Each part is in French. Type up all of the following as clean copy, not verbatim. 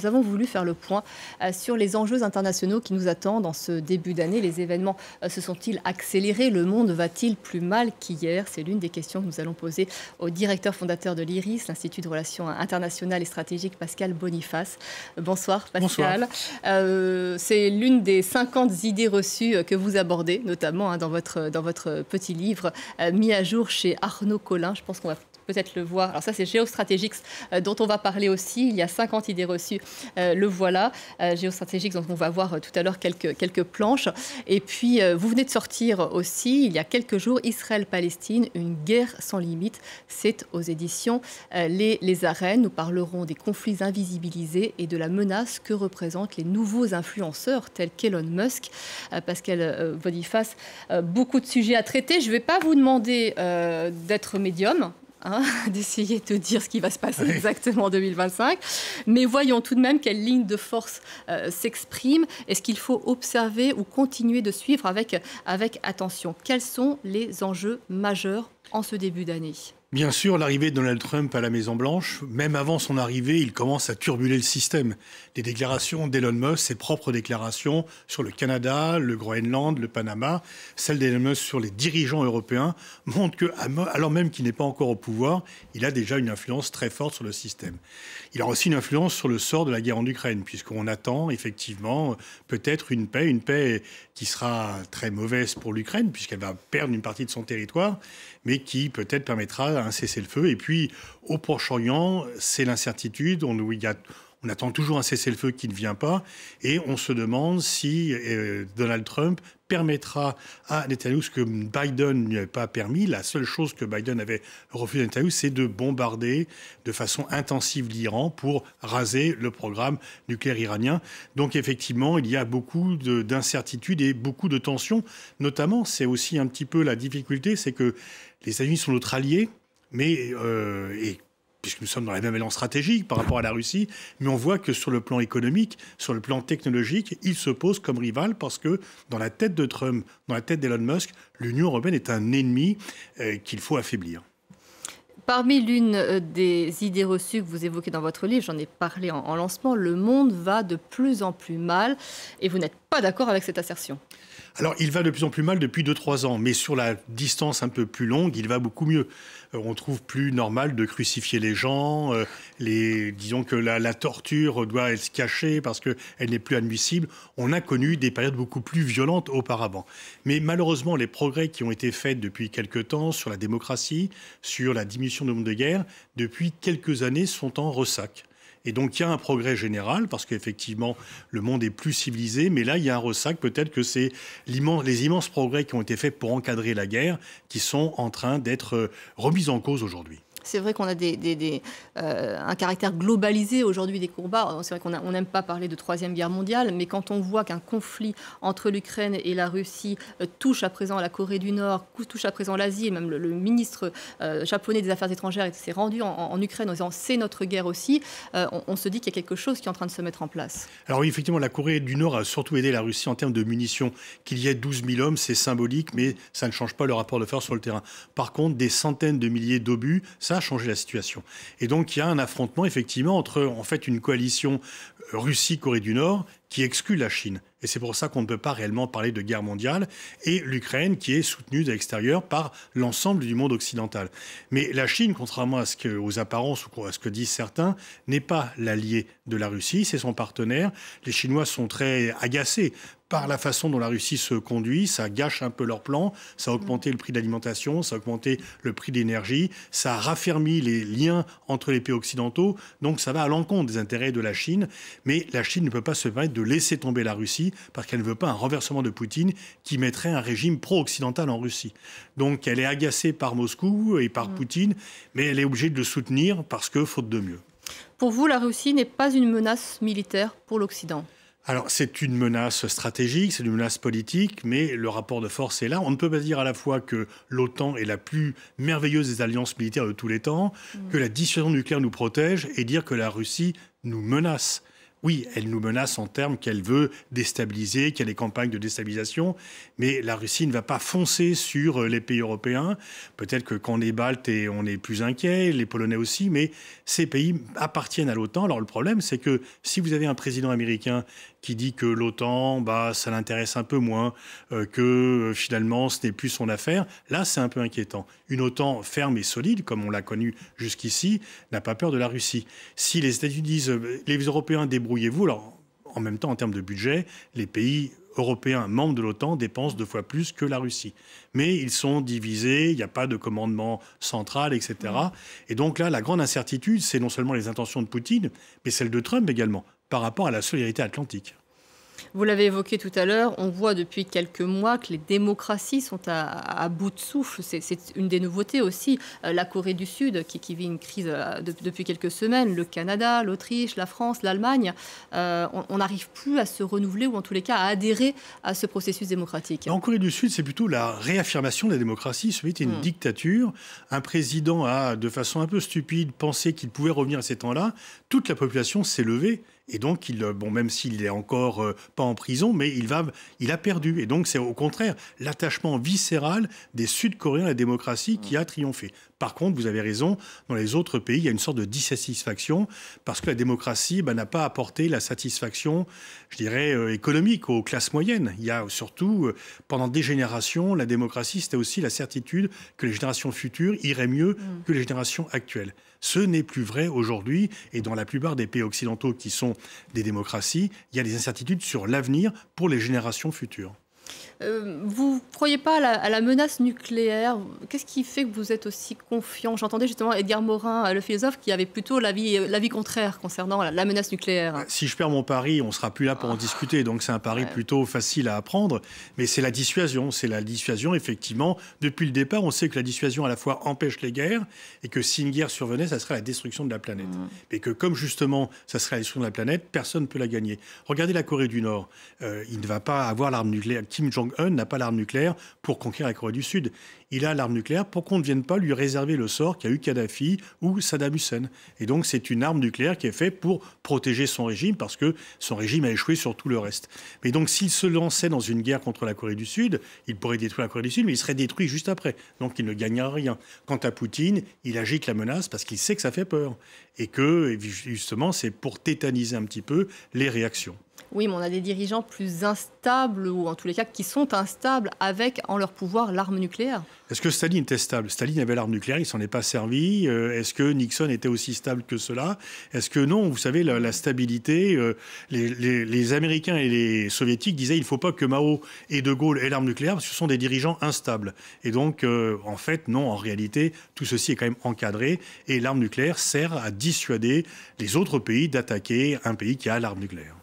nous avons voulu faire le point sur les enjeux internationaux qui nous attendent en ce début d'année. Les événements se sont-ils accélérés? Le monde va-t-il plus mal qu'hier? C'est l'une des questions que nous allons poser au directeur fondateur de l'IRIS, l'Institut de Relations internationales et stratégiques, Pascal Boniface. Bonsoir Pascal. Bonsoir. C'est l'une des 50 idées reçues que vous abordez, notamment dans votre petit livre mis à jour chez Arnaud Collin. Je pense qu'on va peut-être le voir. Alors ça, c'est Géostratégiques dont on va parler aussi. Il y a 50 idées reçues. Le voilà. Géostratégiques dont on va voir tout à l'heure quelques planches. Et puis, vous venez de sortir aussi, il y a quelques jours, Israël-Palestine, une guerre sans limite. C'est aux éditions Les Arènes. Nous parlerons des conflits invisibilisés et de la menace que représentent les nouveaux influenceurs tels qu'Elon Musk. Pascal Boniface, beaucoup de sujets à traiter. Je ne vais pas vous demander d'être médium. D'essayer de dire ce qui va se passer exactement en 2025. Mais voyons tout de même quelle ligne de force s'exprime. Est-ce qu'il faut observer ou continuer de suivre avec attention? Quels sont les enjeux majeurs en ce début d'année? Bien sûr, l'arrivée de Donald Trump à la Maison-Blanche, même avant son arrivée, il commence à turbuler le système. Les déclarations d'Elon Musk, ses propres déclarations sur le Canada, le Groenland, le Panama, celles d'Elon Musk sur les dirigeants européens, montrent que, alors même qu'il n'est pas encore au pouvoir, il a déjà une influence très forte sur le système. Il a aussi une influence sur le sort de la guerre en Ukraine, puisqu'on attend effectivement peut-être une paix qui sera très mauvaise pour l'Ukraine, puisqu'elle va perdre une partie de son territoire, mais qui peut-être permettra un cessez-le-feu. Et puis, au Proche-Orient, c'est l'incertitude. On attend toujours un cessez-le-feu qui ne vient pas. Et on se demande si Donald Trump permettra à Netanyahou ce que Biden n'y avait pas permis. La seule chose que Biden avait refusé à Netanyahou, c'est de bombarder de façon intensive l'Iran pour raser le programme nucléaire iranien. Donc effectivement, il y a beaucoup d'incertitudes et beaucoup de tensions. Notamment, c'est aussi un petit peu la difficulté, c'est que les États-Unis sont notre allié, mais puisque nous sommes dans la même alliance stratégique par rapport à la Russie, mais on voit que sur le plan économique, sur le plan technologique, ils se posent comme rival parce que dans la tête de Trump, dans la tête d'Elon Musk, l'Union européenne est un ennemi qu'il faut affaiblir. Parmi l'une des idées reçues que vous évoquez dans votre livre, j'en ai parlé en lancement, le monde va de plus en plus mal et vous n'êtes pas d'accord avec cette assertion? Alors, il va de plus en plus mal depuis 2-3 ans, mais sur la distance un peu plus longue, il va beaucoup mieux. On trouve plus normal de crucifier les gens. Disons que la torture doit être cachée parce qu'elle n'est plus admissible. On a connu des périodes beaucoup plus violentes auparavant. Mais malheureusement, les progrès qui ont été faits depuis quelque temps sur la démocratie, sur la diminution du nombre de guerres, depuis quelques années sont en ressac. Et donc, il y a un progrès général, parce qu'effectivement, le monde est plus civilisé. Mais là, il y a un ressac. Peut-être que c'est les immenses progrès qui ont été faits pour encadrer la guerre qui sont en train d'être remis en cause aujourd'hui. C'est vrai qu'on a un caractère globalisé aujourd'hui des combats. C'est vrai qu'on n'aime pas parler de Troisième Guerre mondiale, mais quand on voit qu'un conflit entre l'Ukraine et la Russie touche à présent la Corée du Nord, touche à présent l'Asie, et même le ministre japonais des Affaires étrangères s'est rendu en Ukraine en disant c'est notre guerre aussi, on se dit qu'il y a quelque chose qui est en train de se mettre en place. Alors oui, effectivement, la Corée du Nord a surtout aidé la Russie en termes de munitions. Qu'il y ait 12 000 hommes, c'est symbolique, mais ça ne change pas le rapport de force sur le terrain. Par contre, des centaines de milliers d'obus, ça a changé la situation. Et donc, il y a un affrontement, effectivement, entre, en fait, une coalition Russie-Corée du Nord qui exclut la Chine. Et c'est pour ça qu'on ne peut pas réellement parler de guerre mondiale, et l'Ukraine qui est soutenue de l'extérieur par l'ensemble du monde occidental. Mais la Chine, contrairement aux apparences ou à ce que disent certains, n'est pas l'allié de la Russie, c'est son partenaire. Les Chinois sont très agacés par la façon dont la Russie se conduit, ça gâche un peu leur plan, ça a augmenté le prix de l'alimentation, ça a augmenté le prix de l'énergie, ça a raffermi les liens entre les pays occidentaux, donc ça va à l'encontre des intérêts de la Chine, mais la Chine ne peut pas se permettre de laisser tomber la Russie parce qu'elle ne veut pas un renversement de Poutine qui mettrait un régime pro-occidental en Russie. Donc elle est agacée par Moscou et par Poutine, mais elle est obligée de le soutenir parce que faute de mieux. Pour vous, la Russie n'est pas une menace militaire pour l'Occident? Alors, c'est une menace stratégique, c'est une menace politique, mais le rapport de force est là. On ne peut pas dire à la fois que l'OTAN est la plus merveilleuse des alliances militaires de tous les temps, que la dissuasion nucléaire nous protège, et dire que la Russie nous menace. Oui, elle nous menace en termes qu'elle veut déstabiliser, qu'il y a des campagnes de déstabilisation, mais la Russie ne va pas foncer sur les pays européens. Peut-être que quand on est balte, on est plus inquiet, les Polonais aussi, mais ces pays appartiennent à l'OTAN. Alors le problème, c'est que si vous avez un président américain qui dit que l'OTAN, ça l'intéresse un peu moins, que finalement ce n'est plus son affaire, là c'est un peu inquiétant. Une OTAN ferme et solide, comme on l'a connu jusqu'ici, n'a pas peur de la Russie. Si les États-Unis disent les Européens débrouillez-vous, alors en même temps en termes de budget, les pays européens membres de l'OTAN dépensent 2 fois plus que la Russie. Mais ils sont divisés, il n'y a pas de commandement central, etc. Et donc là, la grande incertitude, c'est non seulement les intentions de Poutine, mais celle de Trump également, par rapport à la solidarité atlantique. Vous l'avez évoqué tout à l'heure, on voit depuis quelques mois que les démocraties sont à bout de souffle. C'est une des nouveautés aussi. La Corée du Sud, qui vit une crise depuis quelques semaines, le Canada, l'Autriche, la France, l'Allemagne, on n'arrive plus à se renouveler ou en tous les cas à adhérer à ce processus démocratique. En Corée du Sud, c'est plutôt la réaffirmation de la démocratie. C'était une dictature. Un président a, de façon un peu stupide, pensé qu'il pouvait revenir à ces temps-là. Toute la population s'est levée. Et donc, même s'il n'est encore pas en prison, mais il a perdu. Et donc, c'est au contraire l'attachement viscéral des Sud-Coréens à la démocratie qui a triomphé. Par contre, vous avez raison, dans les autres pays, il y a une sorte de dissatisfaction parce que la démocratie n'a pas apporté la satisfaction, je dirais, économique aux classes moyennes. Il y a surtout, pendant des générations, la démocratie, c'était aussi la certitude que les générations futures iraient mieux que les générations actuelles. Ce n'est plus vrai aujourd'hui, et dans la plupart des pays occidentaux qui sont des démocraties, il y a des incertitudes sur l'avenir pour les générations futures. Vous ne croyez pas à la menace nucléaire? Qu'est-ce qui fait que vous êtes aussi confiant? J'entendais justement Edgar Morin, le philosophe, qui avait plutôt l'avis contraire concernant la menace nucléaire. Si je perds mon pari, on ne sera plus là pour en discuter. Donc c'est un pari plutôt facile à apprendre. Mais c'est la dissuasion. C'est la dissuasion, effectivement. Depuis le départ, on sait que la dissuasion, à la fois, empêche les guerres et que si une guerre survenait, ça serait la destruction de la planète. Et que comme, justement, ça serait la destruction de la planète, personne ne peut la gagner. Regardez la Corée du Nord. Il ne va pas avoir l'arme nucléaire. Kim Jong-un n'a pas l'arme nucléaire pour conquérir la Corée du Sud. Il a l'arme nucléaire pour qu'on ne vienne pas lui réserver le sort qu'a eu Kadhafi ou Saddam Hussein. Et donc, c'est une arme nucléaire qui est faite pour protéger son régime parce que son régime a échoué sur tout le reste. Mais donc, s'il se lançait dans une guerre contre la Corée du Sud, il pourrait détruire la Corée du Sud, mais il serait détruit juste après. Donc, il ne gagnera rien. Quant à Poutine, il agite la menace parce qu'il sait que ça fait peur. Et que, justement, c'est pour tétaniser un petit peu les réactions. Oui, mais on a des dirigeants plus instables, ou en tous les cas qui sont instables, avec en leur pouvoir l'arme nucléaire. Est-ce que Staline était stable? Staline avait l'arme nucléaire, il ne s'en est pas servi. Est-ce que Nixon était aussi stable que cela? Est-ce que non? Vous savez, la stabilité, les Américains et les Soviétiques disaient il ne faut pas que Mao et De Gaulle aient l'arme nucléaire parce que ce sont des dirigeants instables. Et donc, en fait, non, en réalité, tout ceci est quand même encadré. Et l'arme nucléaire sert à dissuader les autres pays d'attaquer un pays qui a l'arme nucléaire.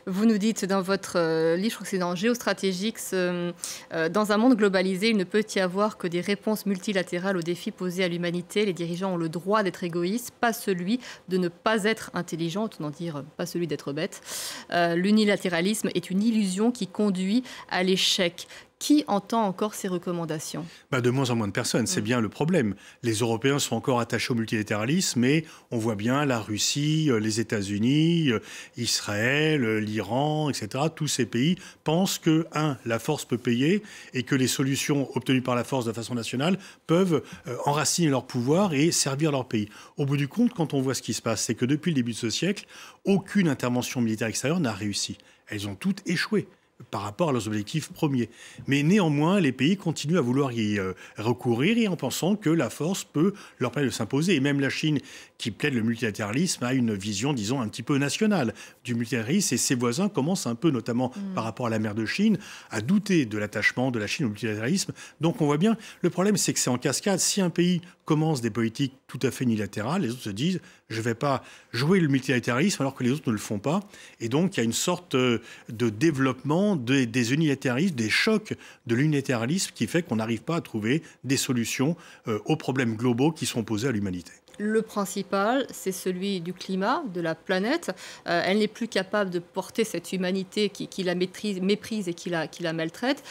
Vous nous dites dans votre livre, je crois que c'est dans Géostratégique, dans un monde globalisé, il ne peut y avoir que des réponses multilatérales aux défis posés à l'humanité. Les dirigeants ont le droit d'être égoïstes, pas celui de ne pas être intelligent, autrement dire, pas celui d'être bête. L'unilatéralisme est une illusion qui conduit à l'échec. Qui entend encore ces recommandations? De moins en moins de personnes, c'est bien le problème. Les Européens sont encore attachés au multilatéralisme, mais on voit bien la Russie, les États-Unis, Israël, l'Iran, etc. Tous ces pays pensent que, la force peut payer et que les solutions obtenues par la force de façon nationale peuvent enraciner leur pouvoir et servir leur pays. Au bout du compte, quand on voit ce qui se passe, c'est que depuis le début de ce siècle, aucune intervention militaire extérieure n'a réussi. Elles ont toutes échoué par rapport à leurs objectifs premiers. Mais néanmoins, les pays continuent à vouloir y recourir et en pensant que la force peut leur permettre de s'imposer. Et même la Chine, qui plaide le multilatéralisme, a une vision, disons, un petit peu nationale du multilatéralisme. Et ses voisins commencent un peu, notamment par rapport à la mer de Chine, à douter de l'attachement de la Chine au multilatéralisme. Donc on voit bien, le problème, c'est que c'est en cascade. Si un pays commence des politiques tout à fait unilatérales, les autres se disent « je ne vais pas jouer le multilatéralisme alors que les autres ne le font pas ». Et donc il y a une sorte de développement des unilatéralismes, des chocs de l'unilatéralisme qui fait qu'on n'arrive pas à trouver des solutions aux problèmes globaux qui sont posés à l'humanité. Le principal, c'est celui du climat, de la planète. Elle n'est plus capable de porter cette humanité qui la méprise et qui la maltraite.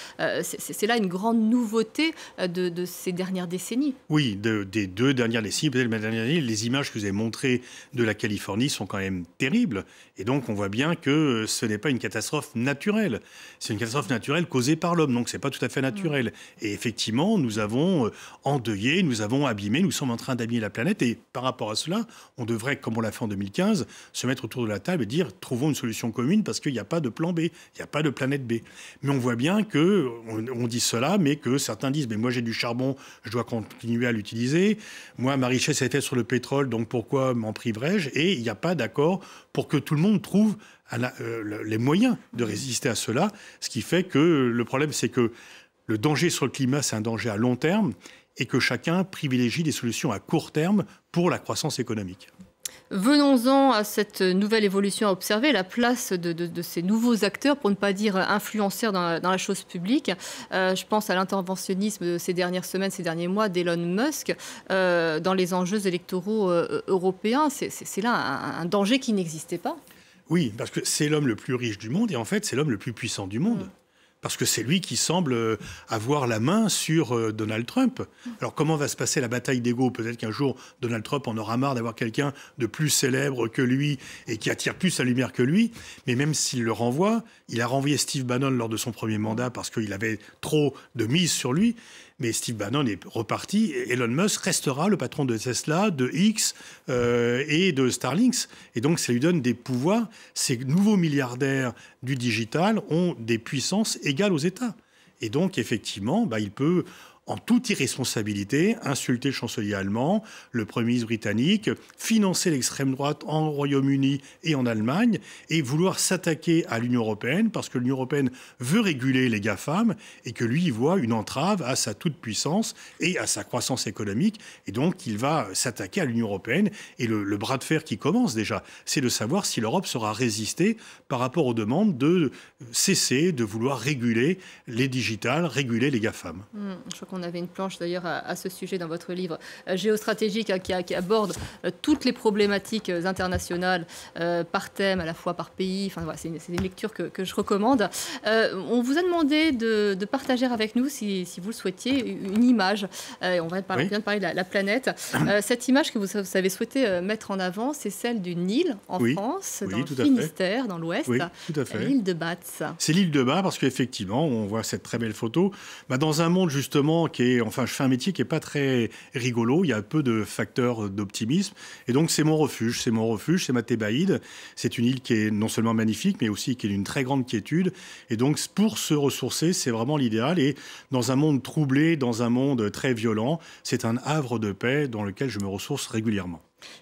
C'est là une grande nouveauté de ces dernières décennies. Oui, des 2 dernières décennies, peut-être la dernière année, les images que vous avez montrées de la Californie sont quand même terribles. Et donc, on voit bien que ce n'est pas une catastrophe naturelle. C'est une catastrophe naturelle causée par l'homme. Donc, ce n'est pas tout à fait naturel. Et effectivement, nous avons endeuillé, nous avons abîmé, nous sommes en train d'abîmer la planète. Et par rapport à cela, on devrait, comme on l'a fait en 2015, se mettre autour de la table et dire « trouvons une solution commune parce qu'il n'y a pas de plan B, il n'y a pas de planète B ». Mais on voit bien qu'on dit cela, mais que certains disent « mais moi j'ai du charbon, je dois continuer à l'utiliser. Moi, ma richesse est faite sur le pétrole, donc pourquoi m'en priverais-je » Et il n'y a pas d'accord pour que tout le monde trouve les moyens de résister à cela. Ce qui fait que le problème, c'est que le danger sur le climat, c'est un danger à long terme et que chacun privilégie des solutions à court terme pour la croissance économique. Venons-en à cette nouvelle évolution à observer, la place de ces nouveaux acteurs, pour ne pas dire influenceurs dans la chose publique. Je pense à l'interventionnisme de ces dernières semaines, ces derniers mois d'Elon Musk dans les enjeux électoraux européens. C'est là un danger qui n'existait pas. Oui, parce que c'est l'homme le plus riche du monde et en fait, c'est l'homme le plus puissant du monde. Parce que c'est lui qui semble avoir la main sur Donald Trump. Alors comment va se passer la bataille d'ego? Peut-être qu'un jour, Donald Trump en aura marre d'avoir quelqu'un de plus célèbre que lui et qui attire plus la lumière que lui. Mais même s'il le renvoie, il a renvoyé Steve Bannon lors de son premier mandat parce qu'il avait trop de mise sur lui. Mais Steve Bannon est reparti. Et Elon Musk restera le patron de Tesla, de X et de Starlink. Et donc, ça lui donne des pouvoirs. Ces nouveaux milliardaires du digital ont des puissances égales aux États. Et donc, effectivement, il peut, en toute irresponsabilité, insulter le chancelier allemand, le Premier ministre britannique, financer l'extrême droite en Royaume-Uni et en Allemagne, et vouloir s'attaquer à l'Union européenne, parce que l'Union européenne veut réguler les GAFAM, et que lui, il voit une entrave à sa toute-puissance et à sa croissance économique. Et donc, il va s'attaquer à l'Union européenne. Et le bras de fer qui commence déjà, c'est de savoir si l'Europe saura résister par rapport aux demandes de cesser de vouloir réguler les digitales, réguler les GAFAM. Je crois qu'on avait une planche d'ailleurs à ce sujet dans votre livre géostratégique qui aborde toutes les problématiques internationales par thème, à la fois par pays. Enfin, voilà, c'est une lecture que je recommande. On vous a demandé de partager avec nous, si vous le souhaitiez, une image. On vient de parler de la planète. Cette image que vous avez souhaité mettre en avant, c'est celle d'une île en France, dans le Finistère, dans l'Ouest, l'île de Batz. C'est l'île de Batz parce qu'effectivement, on voit cette très belle photo. Dans un monde justement je fais un métier qui n'est pas très rigolo, il y a peu de facteurs d'optimisme. Et donc, c'est mon refuge, c'est ma Thébaïde. C'est une île qui est non seulement magnifique, mais aussi qui est d'une très grande quiétude. Et donc, pour se ressourcer, c'est vraiment l'idéal. Et dans un monde troublé, dans un monde très violent, c'est un havre de paix dans lequel je me ressource régulièrement.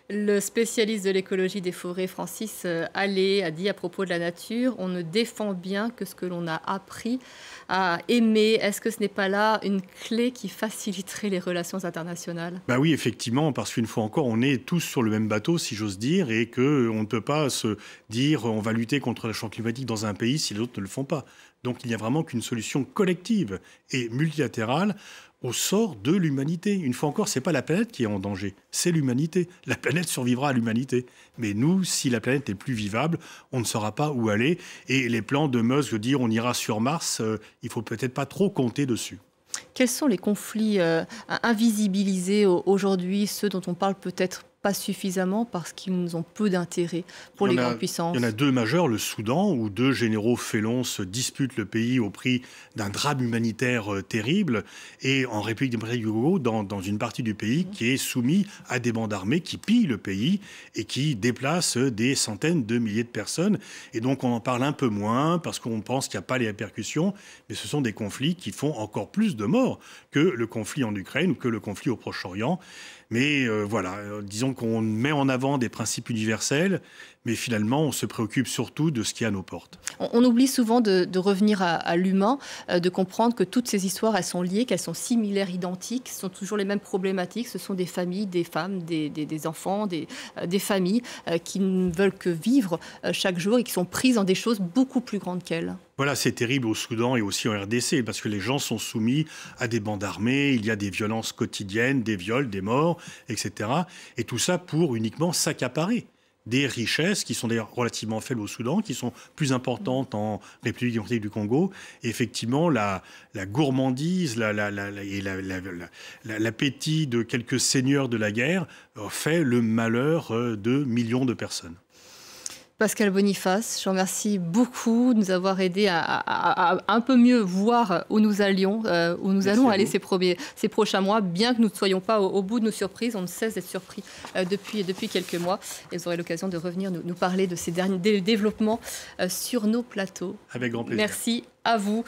Le spécialiste de l'écologie des forêts, Francis Allais, a dit à propos de la nature, on ne défend bien que ce que l'on a appris à aimer. Est-ce que ce n'est pas là une clé qui faciliterait les relations internationales? Oui, effectivement, parce qu'une fois encore, on est tous sur le même bateau, si j'ose dire, et qu'on ne peut pas se dire on va lutter contre le changement climatique dans un pays si les autres ne le font pas. Donc il n'y a vraiment qu'une solution collective et multilatérale au sort de l'humanité. Une fois encore, ce n'est pas la planète qui est en danger, c'est l'humanité. La planète survivra à l'humanité. Mais nous, si la planète n'est plus vivable, on ne saura pas où aller. Et les plans de Musk de dire on ira sur Mars, il ne faut peut-être pas trop compter dessus. Quels sont les conflits invisibilisés aujourd'hui, ceux dont on parle peut-être pas suffisamment parce qu'ils ont peu d'intérêt pour les grandes puissances? Il y en a 2 majeurs, le Soudan, où 2 généraux félons se disputent le pays au prix d'un drame humanitaire terrible, et en République démocratique du Congo, dans une partie du pays qui est soumise à des bandes armées qui pillent le pays et qui déplacent des centaines de milliers de personnes. Et donc on en parle un peu moins parce qu'on pense qu'il n'y a pas les répercussions, mais ce sont des conflits qui font encore plus de morts que le conflit en Ukraine ou que le conflit au Proche-Orient. Mais disons qu'on met en avant des principes universels, mais finalement, on se préoccupe surtout de ce qui est à nos portes. On oublie souvent de revenir à l'humain, de comprendre que toutes ces histoires, elles sont liées, qu'elles sont similaires, identiques, ce sont toujours les mêmes problématiques. Ce sont des familles, des femmes, des enfants, des familles qui ne veulent que vivre chaque jour et qui sont prises dans des choses beaucoup plus grandes qu'elles. Voilà, c'est terrible au Soudan et aussi en RDC, parce que les gens sont soumis à des bandes armées, il y a des violences quotidiennes, des viols, des morts, etc. Et tout ça pour uniquement s'accaparer des richesses qui sont d'ailleurs relativement faibles au Soudan, qui sont plus importantes en République démocratique du Congo. Et effectivement, la gourmandise l'appétit de quelques seigneurs de la guerre fait le malheur de millions de personnes. Pascal Boniface, je vous remercie beaucoup de nous avoir aidé à un peu mieux voir où nous allions, où nous allons aller ces prochains mois, bien que nous ne soyons pas au bout de nos surprises. On ne cesse d'être surpris depuis quelques mois. Et vous aurez l'occasion de revenir nous parler de ces derniers développements sur nos plateaux. Avec grand plaisir. Merci à vous.